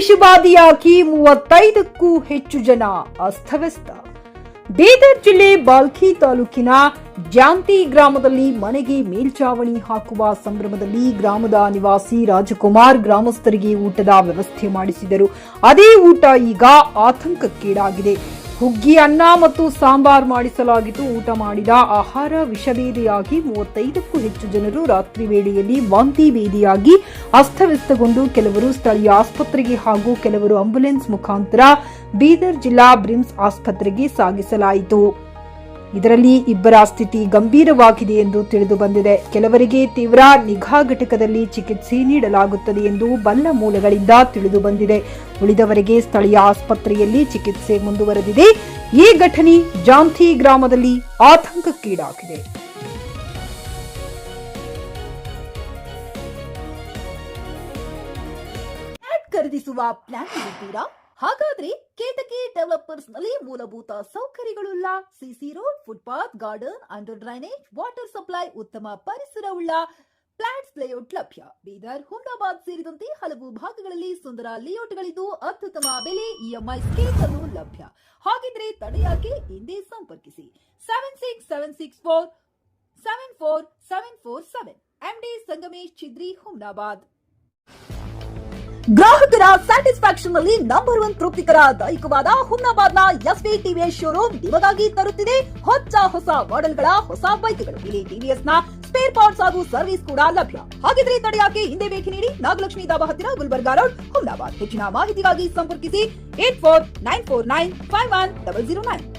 ವಿಷಬಾಧೆಯಾಗಿ 35ಕ್ಕೂ ಹೆಚ್ಚು ಜನ ಅಸ್ತವ್ಯಸ್ತ. ಬೀದರ್ ಜಿಲ್ಲೆ ಬಾಲ್ಕಿ ತಾಲೂಕಿನ ಜಾಂತಿ ಗ್ರಾಮದಲ್ಲಿ ಮನೆಗೆ ಮೇಲ್ಚಾವಣಿ ಹಾಕುವ ಸಂಭ್ರಮದಲ್ಲಿ ಗ್ರಾಮದ ನಿವಾಸಿ ರಾಜಕುಮಾರ್ ಗ್ರಾಮಸ್ಥರಿಗೆ ಊಟದ ವ್ಯವಸ್ಥೆ ಮಾಡಿಸಿದರು. ಅದೇ ಊಟ ಈಗ ಆತಂಕಕ್ಕೀಡಾಗಿದೆ. ಹುಗ್ಗಿ ಅನ್ನ ಮತ್ತು ಸಾಂಬಾರ್ ಮಾಡಿಸಲಾಗಿದ್ದು, ಊಟ ಮಾಡಿದ ಆಹಾರ ವಿಷಭೇದಿಯಾಗಿ 35ಕ್ಕೂ ಹೆಚ್ಚು ಜನರು ರಾತ್ರಿ ವೇಳೆಯಲ್ಲಿ ವಾಂತಿ ಭೇದಿಯಾಗಿ ಅಸ್ತವ್ಯಸ್ತಗೊಂಡು ಕೆಲವರು ಸ್ಥಳೀಯ ಆಸ್ಪತ್ರೆಗೆ ಹಾಗೂ ಕೆಲವರು ಆಂಬ್ಯುಲೆನ್ಸ್ ಮುಖಾಂತರ ಬೀದರ್ ಜಿಲ್ಲಾ ಬ್ರಿಮ್ಸ್ ಆಸ್ಪತ್ರೆಗೆ ಸಾಗಿಸಲಾಯಿತು. ಇದರಲ್ಲಿ ಇಬ್ಬರ ಸ್ಥಿತಿ ಗಂಭೀರವಾಗಿದೆ ಎಂದು ತಿಳಿದು ಬಂದಿದೆ. ಕೆಲವರಿಗೆ ತೀವ್ರ ನಿಗಾ ಘಟಕದಲ್ಲಿ ಚಿಕಿತ್ಸೆ ನೀಡಲಾಗುತ್ತದೆ ಎಂದು ಬಲ್ಲ ಮೂಲಗಳಿಂದ ತಿಳಿದು ಬಂದಿದೆ. ಉಳಿದವರಿಗೆ ಸ್ಥಳೀಯ ಆಸ್ಪತ್ರೆಯಲ್ಲಿ ಚಿಕಿತ್ಸೆ ಮುಂದುವರೆದಿದೆ. ಈ ಘಟನೆ ಜಾಂತಿ ಗ್ರಾಮದಲ್ಲಿ ಆತಂಕಕ್ಕೀಡಾಗಿದೆ. ಖರೀದಿಸುವ ಪ್ಲಾನ್ ಇರುತ್ತೀರಾ? ಹಾಗಾದ್ರೆ ಕೇತಕಿ ಡೆವಲಪರ್ಸ್ ನಲ್ಲಿ ಮೂಲಭೂತ ಸೌಕರ್ಯಗಳುಳ್ಳ CC road, footpath, garden, under drainage, water supply, ಉತ್ತಮ ಪರಿಸರವುಳ್ಳ ಫ್ಲಾಟ್ಸ್ ಲೇಔಟ್ ಲಭ್ಯ. ಬೀದರ್, ಹುಮ್ನಾಬಾದ್ ಸೇರಿದಂತೆ ಹಲವು ಭಾಗಗಳಲ್ಲಿ ಸುಂದರ ಲೇಔಟ್ಗಳಿದ್ದು ಅತ್ಯುತ್ತಮ ಬೆಲೆ, ಇಎಂಐ ಸ್ಕೀಮ್ಸ್ ಅನ್ನು ಲಭ್ಯ. ಹಾಗಿದ್ರೆ ತಡೆಯಾಕೆ ಹಿಂದೆ ಸಂಪರ್ಕಿಸಿ 7676474747 ಎಂಡಿ ಸಂಗಮೇಶ್ ಚಿದ್ರಿ, ಹುಮ್ನಾಬಾದ್. ಗ್ರಾಹಕರ ಸ್ಯಾಟಿಸ್ಫ್ಯಾಕ್ಷನ್ ನಲ್ಲಿ ನಂಬರ್ 1 ತೃಪ್ತಿಕರ ದೈಹಿಕವಾದ ಹುಮ್ನಾಬಾದ್ನ ಎಸ್ವಿ ಟಿವಿಎಸ್ ಶೋರೂಮ್ ನಿಮಗಾಗಿ ತರುತ್ತಿದೆ ಹೊಸ ಮಾಡೆಲ್ಗಳ ಹೊಸ ಬೈಕ್ಗಳು. ಇಲ್ಲಿ ಟಿವಿಎಸ್ ನ ಸ್ಪೇರ್ ಪಾರ್ಟ್ಸ್ ಹಾಗೂ ಸರ್ವಿಸ್ ಕೂಡ ಲಭ್ಯ. ಹಾಗಿದ್ರೆ ತಡೆಯಾಕೆ ಹಿಂದೆ ಭೇಟಿ ನೀಡಿ ನಾಗಲಕ್ಷ್ಮಿ ಧಾಬಾ ಹತ್ತಿರ, ಗುಲ್ಬರ್ಗಾ ರೋಡ್, ಹುಮ್ನಾಬಾದ್. ಹೆಚ್ಚಿನ ಮಾಹಿತಿಗಾಗಿ ಸಂಪರ್ಕಿಸಿ 8494951009.